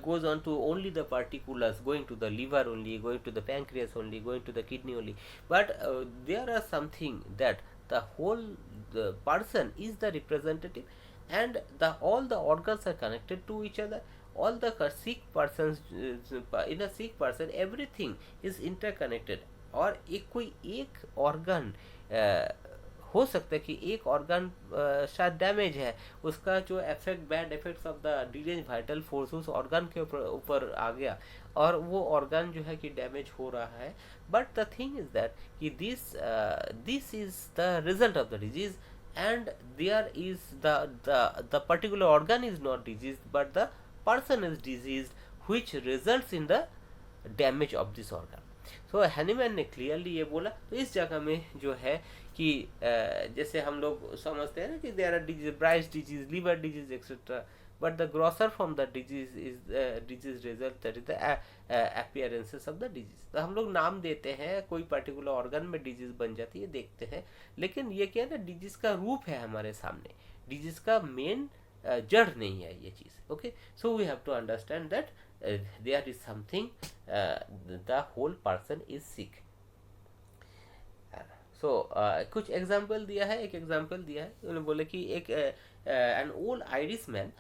goes on to only the particulars, going to the liver only, going to the pancreas only, going to the kidney only. But there are something that the whole the person is the representative, and the all the organs are connected to each other. All the sick persons, in a sick person everything is interconnected. और एक कोई एक organ हो सकता है कि एक organ शायद डैमेज है, उसका जो effect bad effects of the derange vital force उस ऑर्गन के ऊपर आ गया और वो ऑर्गन जो है कि डैमेज हो रहा है. But the thing is that कि this is the result of the disease, and there is the particular organ is not diseased but the person is diseased, which results in the damage of this organ. So Hahnemann ने clearly ये बोला. तो इस जगह में जो है कि जैसे हम लोग समझते हैं ना कि there are disease, Bright's disease, liver disease etcetera, but the grosser from the disease is disease result, that is the appearances of the disease. तो हम लोग नाम देते हैं, कोई पर्टिकुलर ऑर्गन में डिजीज बन जाती है देखते हैं, लेकिन ये क्या है ना, डिजीज का रूप है हमारे सामने, डिजीज का मेन जड़ नहीं है ये चीज़. Okay, so we have to understand that there is something, the whole person is sick. So कुछ एग्जाम्पल दिया है, एक एग्जाम्पल दिया है, उन्होंने बोले कि एक an old Irish man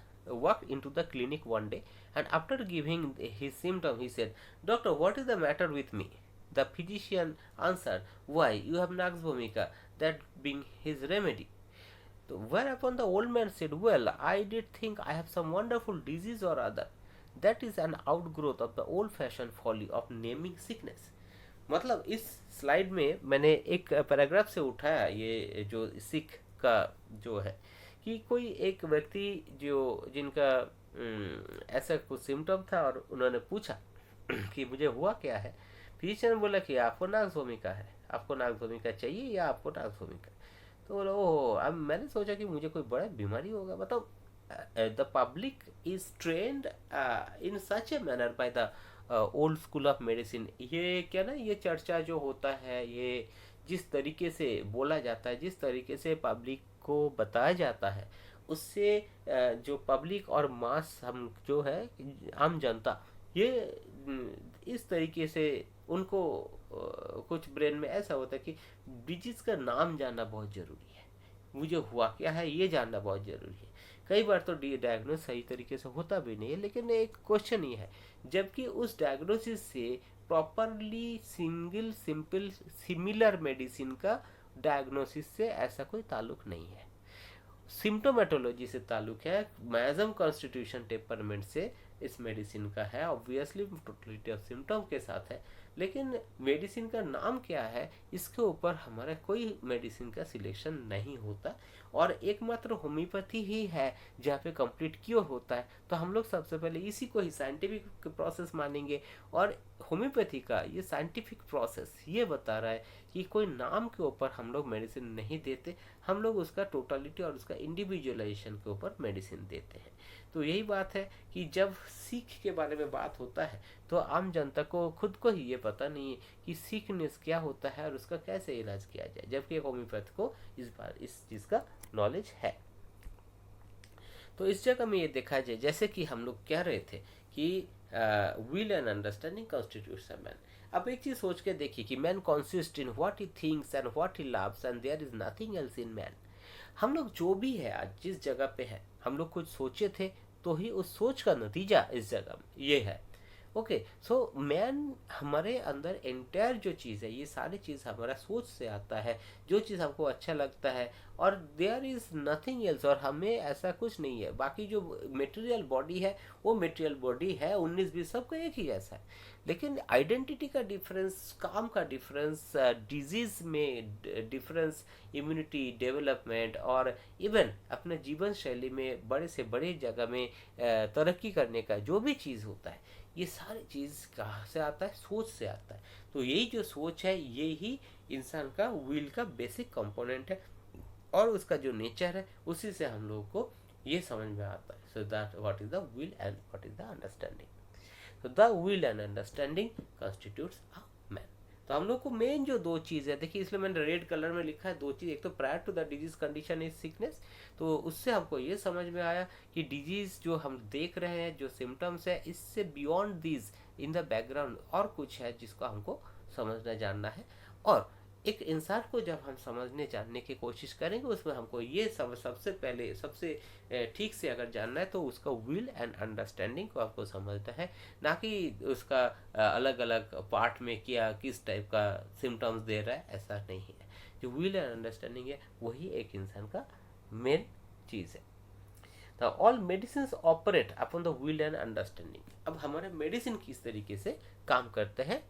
walked into the clinic one day and after giving his symptom he said, "Doctor, what is the matter with me?" The physician answered, "Why, you have Nux vomica, that being his remedy." Whereupon the old man said, "Well, I did think I have some wonderful disease or other. That is an outgrowth of the old-fashioned folly of naming sickness." मतलब इस slide में मैंने एक paragraph से उठाया ये जो सिख का जो है कि कोई एक व्यक्ति जो जिनका ऐसा कुछ सिम्टम था और उन्होंने पूछा कि मुझे हुआ क्या है. फिजिशियन बोला कि आपको नाक्स वोमिका है, आपको नाक्स वोमिका चाहिए या आपको नाक्स वोमिका. तो बोला ओह, अब मैंने सोचा कि मुझे कोई बड़ा बीमारी होगा. मतलब the public is trained in such a manner by the old school of medicine. ये क्या ना, ये चर्चा जो होता है, ये जिस तरीके से बोला जाता है, जिस तरीके से पब्लिक को बताया जाता है, उससे जो पब्लिक और मास हम जो है आम जनता, ये इस तरीके से उनको कुछ ब्रेन में ऐसा होता है कि डिजीज का नाम जानना बहुत ज़रूरी है, मुझे हुआ क्या है ये जानना बहुत ज़रूरी है. कई बार तो डायग्नोस सही तरीके से होता भी नहीं है, लेकिन एक क्वेश्चन ही है, जबकि उस डायग्नोसिस से properly single simple similar medicine का डायग्नोसिस से ऐसा कोई ताल्लुक नहीं है. सिम्टोमेटोलॉजी से ताल्लुक है, मैजम कॉन्स्टिट्यूशन टेम्परमेंट से इस मेडिसिन का है, ऑब्वियसली टोटलिटी ऑफ सिम्टम के साथ है, लेकिन मेडिसिन का नाम क्या है इसके ऊपर हमारा कोई मेडिसिन का सिलेक्शन नहीं होता. और एकमात्र होम्योपैथी ही है जहाँ पे कंप्लीट क्योर होता है. तो हम लोग सबसे पहले इसी को ही साइंटिफिक प्रोसेस मानेंगे, और होम्योपैथी का ये साइंटिफिक प्रोसेस ये बता रहा है कि कोई नाम के ऊपर हम लोग मेडिसिन नहीं देते, हम लोग उसका टोटलिटी और उसका इंडिविजुअलाइजेशन के ऊपर मेडिसिन देते हैं. तो यही बात है कि जब सीख के बारे में बात होता है तो आम जनता को खुद को ही ये पता नहीं है कि सीकनेस क्या होता है और उसका कैसे इलाज किया जाए, जबकि होम्योपैथ को इस चीज़ का नॉलेज है. तो इस जगह में ये देखा जाए, जैसे कि हम लोग कह रहे थे कि will and understanding constitutes a man. अब एक चीज़ सोच के देखिए कि man consist in what he thinks and what he loves and there is nothing else in man. हम लोग जो भी है आज जिस जगह पे है, हम लोग कुछ सोचे थे तो ही उस सोच का नतीजा इस जगह में ये है. ओके, सो मैन हमारे अंदर एंटायर जो चीज़ है, ये सारी चीज़ हमारा सोच से आता है, जो चीज़ हमको अच्छा लगता है, और देयर इज़ नथिंग एल्स, और हमें ऐसा कुछ नहीं है. बाकी जो मटेरियल बॉडी है वो मटेरियल बॉडी है, 19-20 सबका एक ही जैसा है, लेकिन आइडेंटिटी का डिफरेंस, काम का डिफरेंस, डिजीज़ में डिफरेंस, इम्यूनिटी डेवलपमेंट, और इवन अपने जीवन शैली में बड़े से बड़े जगह में तरक्की करने का जो भी चीज़ होता है, ये सारी चीज़ कहाँ से आता है? सोच से आता है. तो यही जो सोच है ये ही इंसान का विल का बेसिक कंपोनेंट है, और उसका जो नेचर है उसी से हम लोगों को ये समझ में आता है. So that what is the will and what is the understanding. So the will and understanding constitutes a man. तो हम लोग को मेन जो दो चीज़ है, देखिए इसलिए मैंने रेड कलर में लिखा है दो चीज़, एक तो prior to the disease condition is sickness, तो उससे हमको ये समझ में आया कि डिजीज जो हम देख रहे हैं, जो सिम्टम्स है, इससे beyond this in the background और कुछ है जिसको हमको समझना जानना है। और एक इंसान को जब हम समझने जानने की कोशिश करेंगे, उसमें हमको ये सबसे पहले सबसे ठीक से अगर जानना है तो उसका विल एंड अंडरस्टैंडिंग को आपको समझना है, ना कि उसका अलग अलग पार्ट में क्या किस टाइप का सिम्टम्स दे रहा है, ऐसा नहीं है। जो विल एंड अंडरस्टैंडिंग है वही एक इंसान का मेन चीज़ है। Now all medicines operate upon the will and understanding। अब हमारे मेडिसिन किस तरीके से काम करते हैं,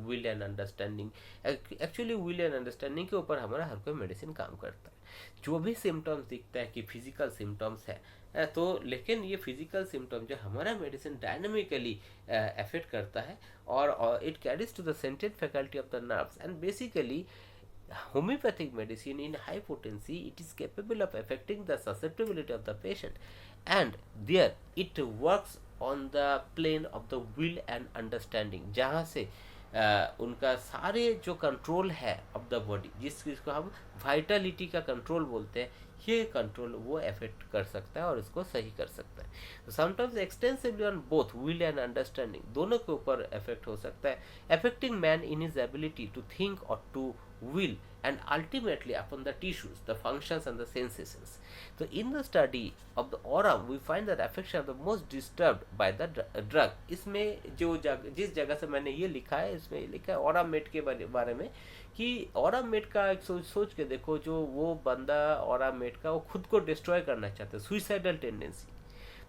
will and understanding, actually will and understanding के ऊपर हमारा हर कोई मेडिसिन काम करता है। जो भी सिम्टम्स दिखता है कि फिजिकल सिम्टम्स है, तो लेकिन ये फिजिकल सिम्टम जो हमारा मेडिसिन डायनामिकली अफेक्ट करता है, और it carries to the central faculty of the nerves, and basically homeopathic medicine in high potency, it is capable of affecting the susceptibility of the patient, and there it works on the plane of the will and understanding, जहाँ से उनका सारे जो control है of the body, जिसको हम Vitality का control बोलते हैं, ये कंट्रोल वो अफेक्ट कर सकता है और इसको सही कर सकता है। Sometimes extensively on both will and understanding, दोनों के ऊपर इफेक्ट हो सकता है, affecting man in his ability to think और to will and ultimately upon the tissues, the functions and the sensations. So in the study of the aurum we find that affection are the most disturbed by the drug। इसमें जो जिस जगह से मैंने ये लिखा है, इसमें लिखा है aurum मेट के बारे में, कि aurum मेट का एक सोच के देखो, जो वो बंदा aurum मेट का वो खुद को डिस्ट्रॉय करना चाहता है, सुइसाइडल टेंडेंसी,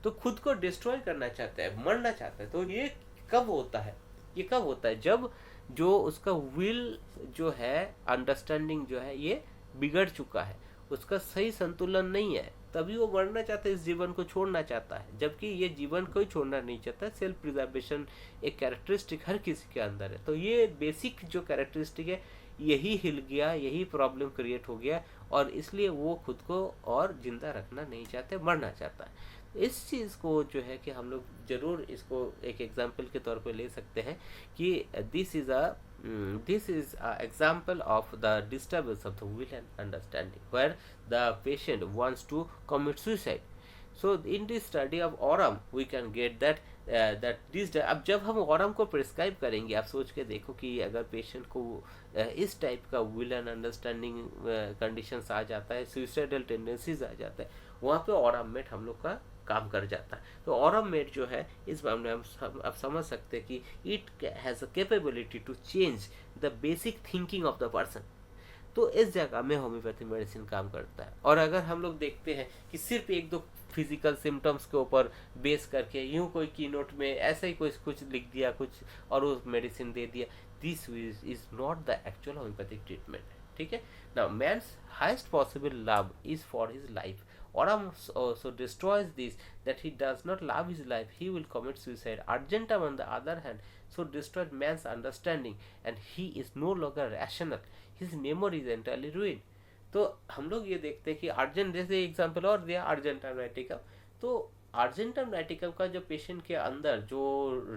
तो खुद को डिस्ट्रॉय करना चाहता है, मरना चाहता है। तो ये कब होता है, ये कब होता है, जब जो उसका विल जो है, अंडरस्टैंडिंग जो है, ये बिगड़ चुका है, उसका सही संतुलन नहीं है, तभी वो मरना चाहता है, इस जीवन को छोड़ना चाहता है। जबकि ये जीवन को ही छोड़ना नहीं चाहता है। सेल्फ प्रिजर्वेशन एक कैरेक्टरिस्टिक हर किसी के अंदर है, तो ये बेसिक जो कैरेक्टरिस्टिक है, यही हिल गया, यही प्रॉब्लम क्रिएट हो गया, और इसलिए वो खुद को और जिंदा रखना नहीं चाहते, मरना चाहता है। इस चीज़ को जो है कि हम लोग ज़रूर इसको एक एग्जाम्पल के तौर पे ले सकते हैं कि this is example of the disturbance of the will and understanding where the patient wants to commit suicide. So in this study of aurum we can get that this. अब जब हम ऑरम को प्रिस्क्राइब करेंगे, आप सोच के देखो कि अगर पेशेंट को इस टाइप का विल एंड अंडरस्टैंडिंग कंडीशंस आ जाता है, सुइसाइडल टेंडेंसीज आ जाता है, वहाँ पे ऑरम मेट हम लोग का काम कर जाता है। तो ऑरम मेट जो है, इस मामले में हम अब समझ सकते हैं कि it has a capability to change the basic thinking of the person. तो इस जगह में होम्योपैथी मेडिसिन काम करता है। और अगर हम लोग देखते हैं कि सिर्फ एक दो फिजिकल सिम्टम्स के ऊपर बेस करके यूं कोई की नोट में ऐसे ही कुछ लिख दिया कुछ और वो मेडिसिन दे दिया, this is not the actual homoeopathic treatment. ठीक है ना। Man's highest possible love is for his life. Oram so destroys this, that he does not love his life, he will commit suicide. Argentum, on the other hand, so destroyed man's understanding, and he is no longer rational. His memory is entirely ruined. तो हम लोग ये देखते हैं कि urgent, जैसे example और दिया अर्जेंटम नाइटिकम, तो अर्जेंटम नाइटिकम का जो पेशेंट के अंदर जो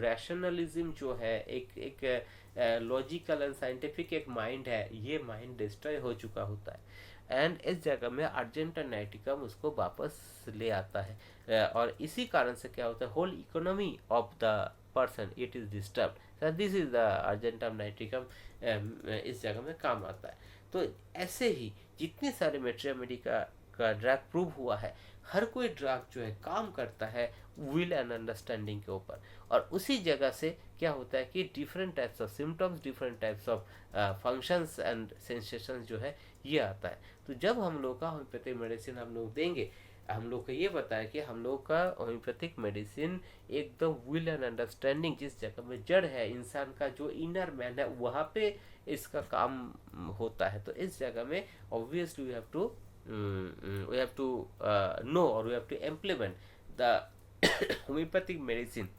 रैशनलिज्म जो है, एक लॉजिकल एंड साइंटिफिक एक माइंड है, ये माइंड डिस्ट्रॉय हो चुका होता है, एंड इस जगह में अर्जेंटम नाइटिकम उसको वापस ले आता है। और इसी कारण से क्या होता है, whole economy of the person it is disturb. This is the argentum nitricum, इस जगह में काम आता है। तो ऐसे ही जितने सारे मेट्रियामेडी का ड्रग प्रूव हुआ है, हर कोई ड्रग जो है काम करता है विल एंड अंडरस्टैंडिंग के ऊपर, और उसी जगह से क्या होता है कि different types of symptoms, different types of functions and sensations जो है ये आता है। तो जब हम लोग का होम्योपैथिक मेडिसिन हम लोग देंगे, हम लोग को ये बताया कि हम लोग का होम्योपैथिक मेडिसिन एकदम विल एंड अंडरस्टैंडिंग, जिस जगह में जड़ है इंसान का, जो इनर मैन है, वहाँ पे इसका काम होता है। तो इस जगह में obviously we have to know और we have to implement the homoeopathic medicine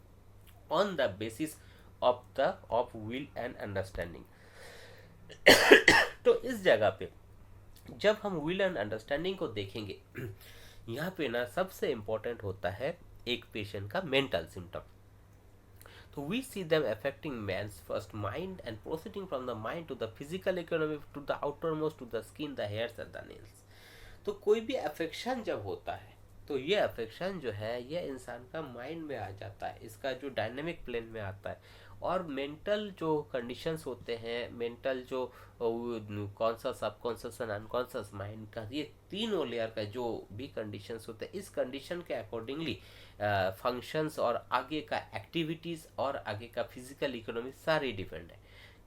on the basis of will and understanding. तो इस जगह पे जब हम विल एंड अंडरस्टैंडिंग को देखेंगे, यहाँ पे ना सबसे इम्पोर्टेंट होता है एक पेशेंट का मेंटल सिम्टम। तो we see them affecting man's first mind and proceeding from the mind to the physical economy to the outermost to the skin the hairs and the nails. तो कोई भी affection जब होता है तो ये affection जो है ये इंसान का माइंड में आ जाता है, इसका जो डायनेमिक प्लेन में आता है। और मेंटल जो कंडीशंस होते हैं, मेंटल जो conscious subconscious and unconscious mind का, ये तीनों लेयर का जो भी कंडीशंस होते हैं, इस कंडीशन के अकॉर्डिंगली फंक्शंस और आगे का एक्टिविटीज़ और आगे का फिजिकल इकोनॉमी सारे डिपेंड है।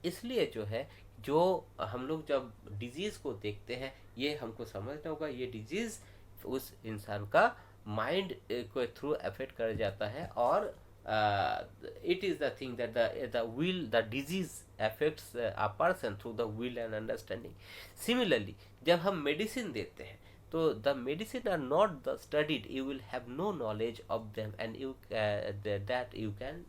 इसलिए जो है जो हम लोग जब डिजीज़ को देखते हैं ये हमको समझना होगा ये डिजीज़ उस इंसान का माइंड को थ्रू अफेक्ट कर जाता है। और it is the thing that the will the disease affects a person through the will and understanding. Similarly जब हम मेडिसिन देते हैं तो the medicine are not the studied, you will have no knowledge of them and you that you can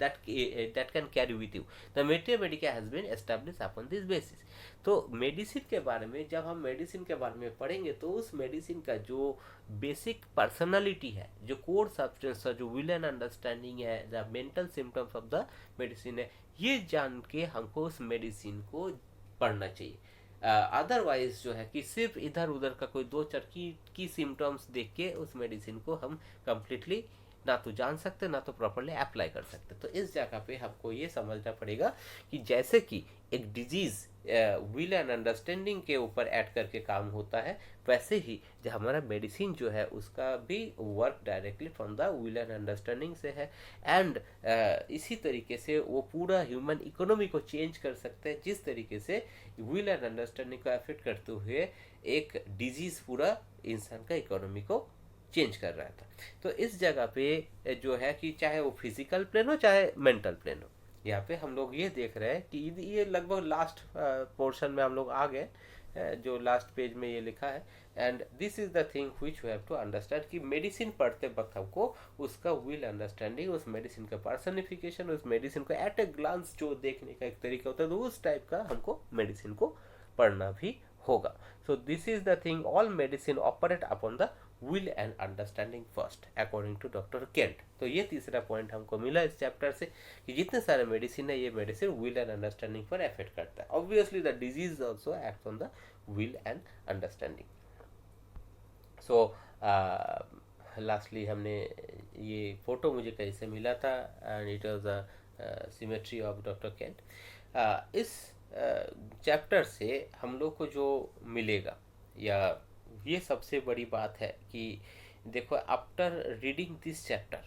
that can carry with you, the mathematics has been established upon this basis। तो medicine के बारे में जब हम medicine के बारे में पढ़ेंगे तो उस मेडिसिन का जो बेसिक पर्सनालिटी है, जो कोर सब्सटेंस है, जो विल एंड अंडरस्टैंडिंग है, the mental symptoms of the medicine है, ये जान के हमको उस मेडिसिन को पढ़ना चाहिए। अदरवाइज जो है कि सिर्फ इधर उधर का कोई दो चार की सिम्टम्स देख के उस मेडिसिन को हम कम्प्लीटली ना तो जान सकते ना तो प्रॉपरली अप्लाई कर सकते। तो इस जगह पे हमको ये समझना पड़ेगा कि जैसे कि एक डिजीज़ विल एंड अंडरस्टैंडिंग के ऊपर ऐड करके काम होता है, वैसे ही जो हमारा मेडिसिन जो है उसका भी work directly from the will and understanding से है। एंड इसी तरीके से वो पूरा ह्यूमन इकोनॉमी को चेंज कर सकते हैं, जिस तरीके से विल एंड अंडरस्टैंडिंग को अफेक्ट करते हुए एक डिजीज़ पूरा इंसान का इकोनॉमी को चेंज कर रहा था। तो इस जगह पे जो है कि चाहे वो फिजिकल प्लेन हो चाहे मेंटल प्लेन हो, यहाँ पे हम लोग ये देख रहे हैं कि ये लगभग लास्ट पोर्शन में हम लोग आ गए, जो लास्ट पेज में ये लिखा है। And this is the thing which we have to understand कि मेडिसिन पढ़ते वक्त हमको उसका विल अंडरस्टैंडिंग, उस मेडिसिन का पर्सनिफिकेशन, उस मेडिसिन को एट ए ग्लांस जो देखने का एक तरीका होता है, तो उस टाइप का हमको मेडिसिन को पढ़ना भी होगा। So this is the thing, all medicine operate upon the will and understanding first according to doctor Kent. तो ये तीसरा पॉइंट हमको मिला इस चैप्टर से कि जितने सारे मेडिसिन है ये मेडिसिन विल एंड अंडरस्टैंडिंग पर अफेक्ट करता है। Obviously the disease also act on the will and understanding. So lastly हमने ये फोटो मुझे कहीं से मिला था and it was the symmetry of doctor Kent. इस चैप्टर से हम लोग को जो मिलेगा या ये सबसे बड़ी बात है कि देखो after reading this chapter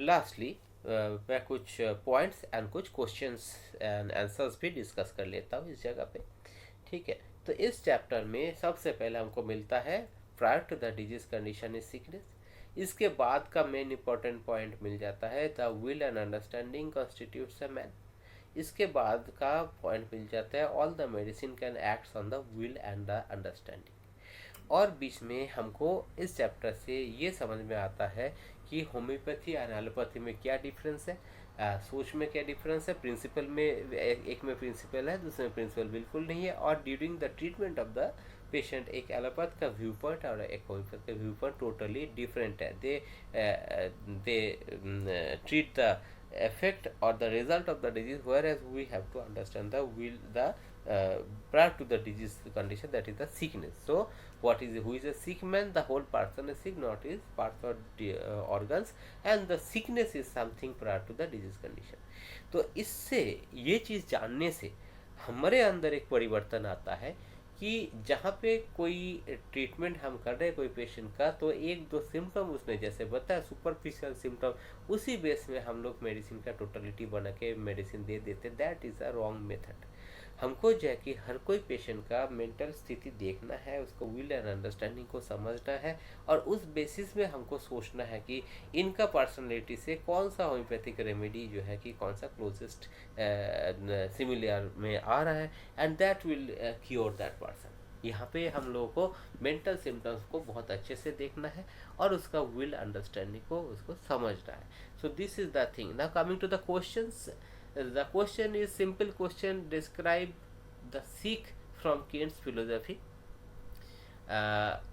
lastly मैं कुछ पॉइंट्स एंड कुछ क्वेश्चंस एंड आंसर्स भी डिस्कस कर लेता हूँ इस जगह पे, ठीक है। तो इस चैप्टर में सबसे पहले हमको मिलता है prior to the disease condition is sickness. इसके बाद का मेन इंपॉर्टेंट पॉइंट मिल जाता है the will and understanding constitutes a man. इसके बाद का पॉइंट मिल जाता है all the medicine can acts on the will and the understanding. और बीच में हमको इस चैप्टर से ये समझ में आता है कि होम्योपैथी और एलोपैथी में क्या डिफरेंस है, सोच में क्या डिफरेंस है, प्रिंसिपल में एक में प्रिंसिपल है दूसरे में प्रिंसिपल बिल्कुल नहीं है। और during the treatment of the patient एक एलोपैथ का व्यू पॉइंट और एक होम्योपैथ का व्यू पॉइंट टोटली डिफरेंट है। They treat the effect or the result of the disease, whereas we have to understand the will the prior to the disease condition, that is the sickness. So what is who is a sick man? The whole person is sick, not his parts or organs, and the sickness is something prior to the disease condition. तो इससे ये चीज़ जानने से हमारे अंदर एक परिवर्तन आता है कि जहाँ पे कोई ट्रीटमेंट हम कर रहे हैं कोई पेशेंट का, तो एक दो सिम्टम उसने जैसे बताया सुपरफिशियल सिम्टम, उसी बेस में हम लोग मेडिसिन का टोटलिटी बना के मेडिसिन दे देते। That is a wrong method. हमको जो है कि हर कोई पेशेंट का मेंटल स्थिति देखना है, उसको विल एंड अंडरस्टैंडिंग को समझना है और उस बेसिस में हमको सोचना है कि इनका पर्सनैलिटी से कौन सा होम्योपैथिक रेमेडी जो है कि कौन सा क्लोजेस्ट सिमिलर में आ रहा है and that will cure that person. यहाँ पे हम लोगों को मेंटल सिम्टम्स को बहुत अच्छे से देखना है और उसका विल अंडरस्टैंडिंग को उसको समझना है। So this is the thing. Now coming to the questions, the question is simple question, describe the Sikh from Kant's philosophy।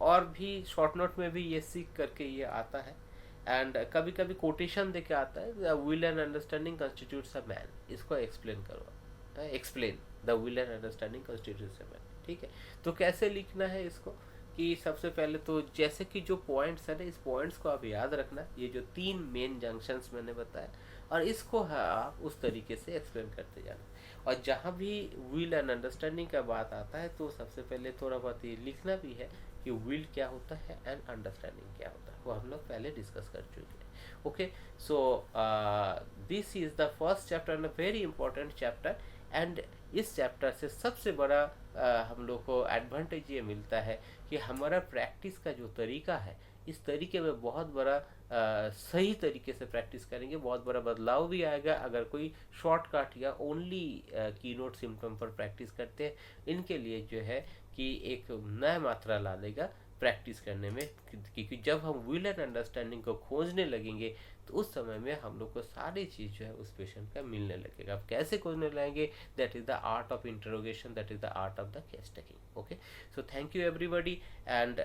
और भी शॉर्ट नोट में भी ये सीख करके ये आता है एंड कभी कभी कोटेशन देके आता है, will and understanding constitutes a man, इसको एक्सप्लेन करो, explain the will and understanding constitutes a man. ठीक है, तो कैसे लिखना है इसको, कि सबसे पहले तो जैसे कि जो पॉइंट्स है ना, इस पॉइंट्स को आप याद रखना, ये जो 3 मेन जंक्शंस मैंने बताया, और इसको आप उस तरीके से एक्सप्लेन करते जाना। और जहाँ भी विल एंड अंडरस्टैंडिंग का बात आता है तो सबसे पहले थोड़ा बहुत ये लिखना भी है कि विल क्या होता है एंड अंडरस्टैंडिंग क्या होता है, वो हम लोग पहले डिस्कस कर चुके हैं। Okay, so this is the first chapter and a very important chapter. And इस चैप्टर से सबसे बड़ा हम लोग को एडवांटेज ये मिलता है कि हमारा प्रैक्टिस का जो तरीका है, इस तरीके में बहुत बड़ा सही तरीके से प्रैक्टिस करेंगे, बहुत बड़ा बदलाव भी आएगा अगर कोई शॉर्टकट या ओनली कीनोट सिम्टम पर प्रैक्टिस करते हैं। इनके लिए जो है कि एक नया मात्रा ला देगा प्रैक्टिस करने में, क्योंकि जब हम विल एंड अंडरस्टैंडिंग को खोजने लगेंगे तो उस समय में हम लोग को सारी चीज़ जो है उस पेशेंट का मिलने लगेगा। अब कैसे खोजने लगेंगे, that is the art of interrogation, that is the art of the case taking. Okay, so thank you everybody, and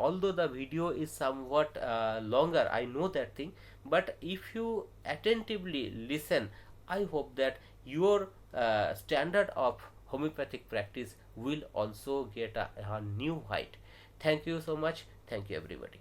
although the video is somewhat longer, I know that thing, but if you attentively listen, I hope that your standard of homeopathic practice will also get a new height. Thank you so much. Thank you everybody.